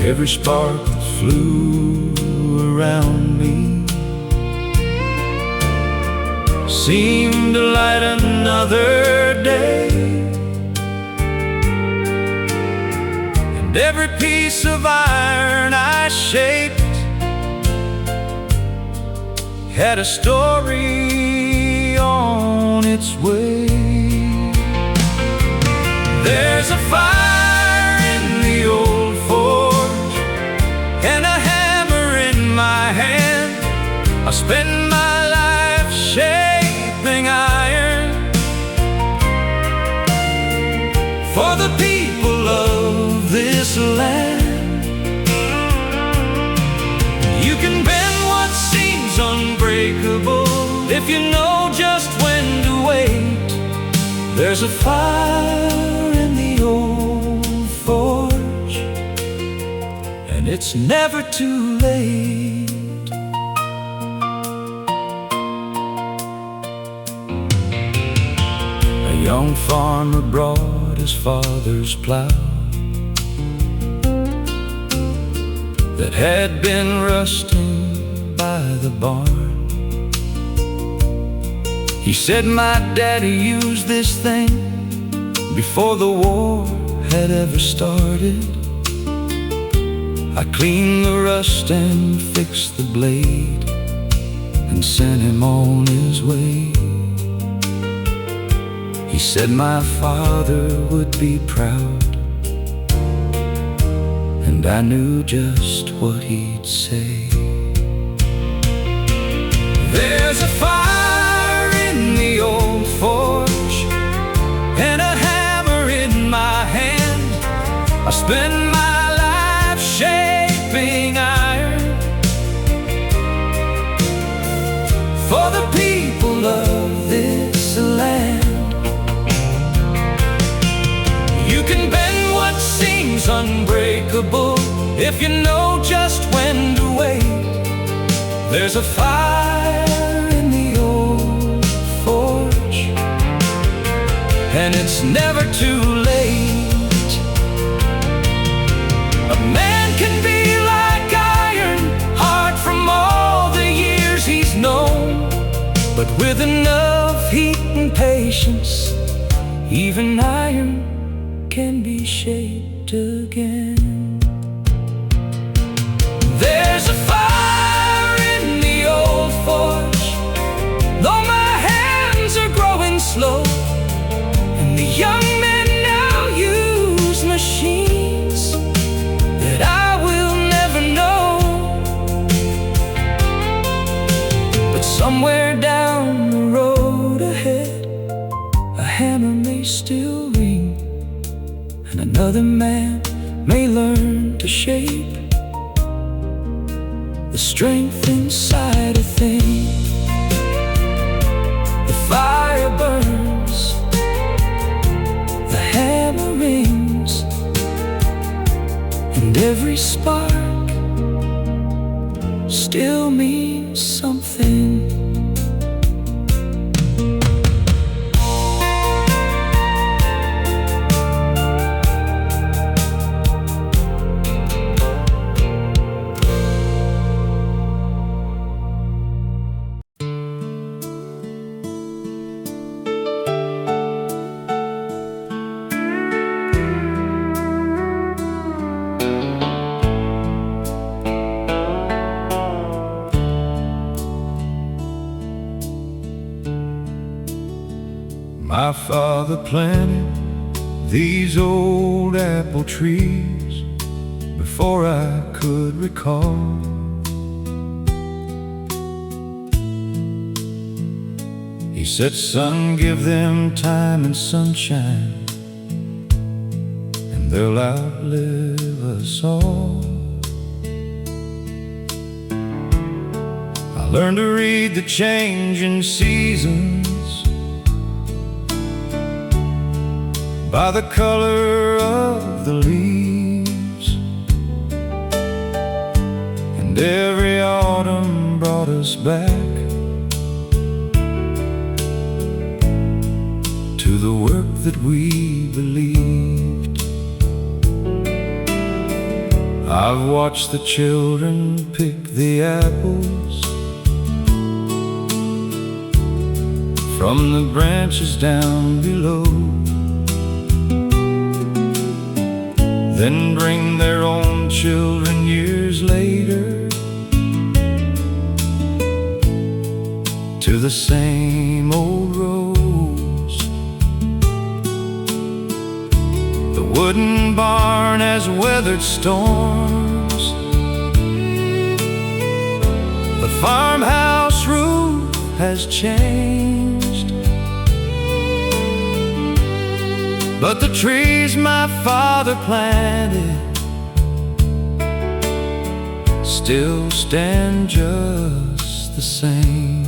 Every spark that flew around me seemed to light another day, and every piece of iron I shaped had a story on its way. There's a fire in the old forge and a hammer in my hand. I spend my life shaping iron for the people of this land. You can bend what seems unbreakable if you know just when to wait. There's a fire in the old forge, and it's never too late. A young farmer brought his father's plow that had been rusting by the barn. He said, my daddy used this thing before the war had ever started. I cleaned the rust and fixed the blade and sent him on his way. He said my father would be proud, and I knew just what he'd say. There's a fire in the old forge and a hammer in my hand. I spend my life shaping iron for the people of this land. There's a fire in the old forge, and it's never too late. A man can be like iron, hard from all the years he's known, but with enough heat and patience, even iron can be shaped again. There's a fire in the old forge, though my hands are growing slow, and the young men now use machines that I will never know. But somewhere down the road ahead, a hammer may still ring, and another man may learn to shape the strength inside a thing. The fire burns, the hammer rings, and every spark still means something. My father planted these old apple trees before I could recall. He said, son, give them time and sunshine, and they'll outlive us all. I learned to read the changing seasons by the color of the leaves, and every autumn brought us back to the work that we believed. I've watched the children pick the apples from the branches down below, then bring their own children years later to the same old rows. The wooden barn has weathered storms, the farmhouse roof has changed, but the trees my father planted still stand just the same.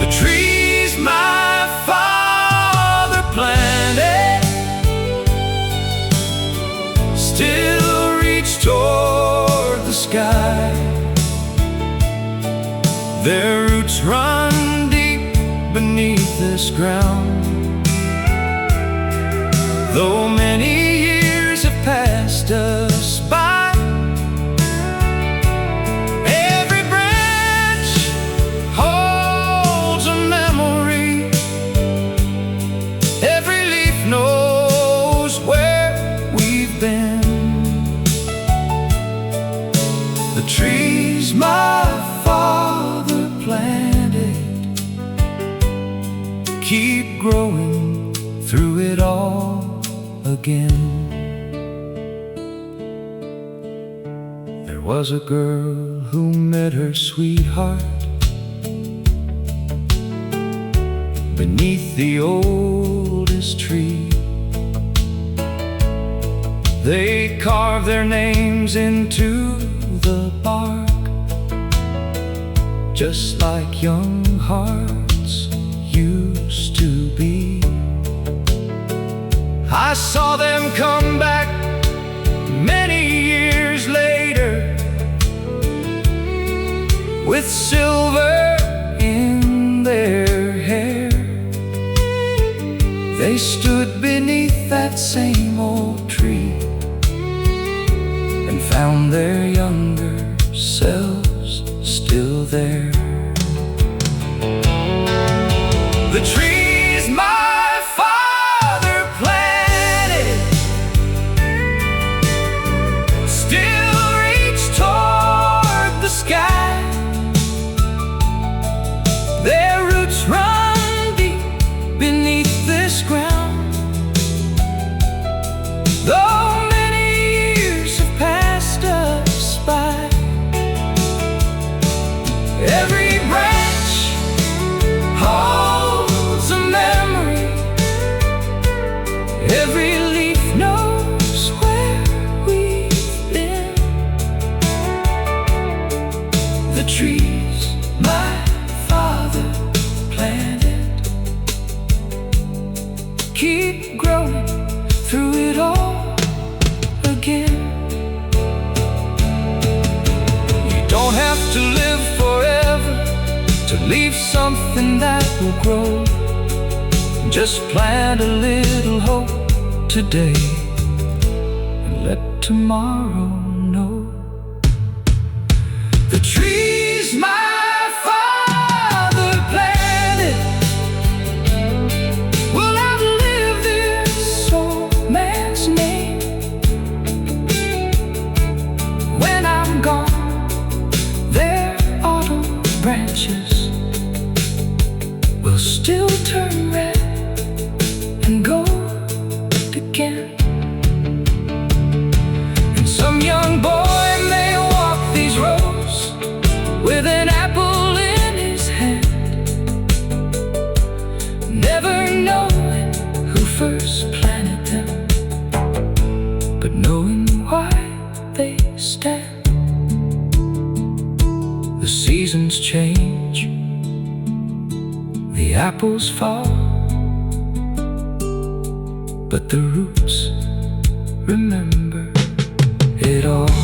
The trees my father planted still reach toward the sky. Their roots run deep beneath this ground. Though many years have passed us by, every branch holds a memory, every leaf knows where we've been. The trees my father planted keep growing through it all again. There was a girl who met her sweetheart beneath the oldest tree. They carved their names into the bark, just like young hearts used to be. I saw them come back many years later They stood beneath that same old tree and found their younger selves still there. The trees my father planted still reach toward the sky. Their roots run deep beneath this ground. Though many years have passed us by, every branch holds a memory. Every leaf knows where we've been. The trees my father planted keep growing through it all again. You don't have to live forever to leave something that will grow. Just plant a little hope today and let tomorrow know. The trees my father planted will outlive this old man's name. When I'm gone, their autumn branches will still turn red and gold again. And some young boy may walk these roads with an apple in his hand, never knowing who first planted them, but knowing why they stand. The seasons change, the apples fall, but the roots remember it all.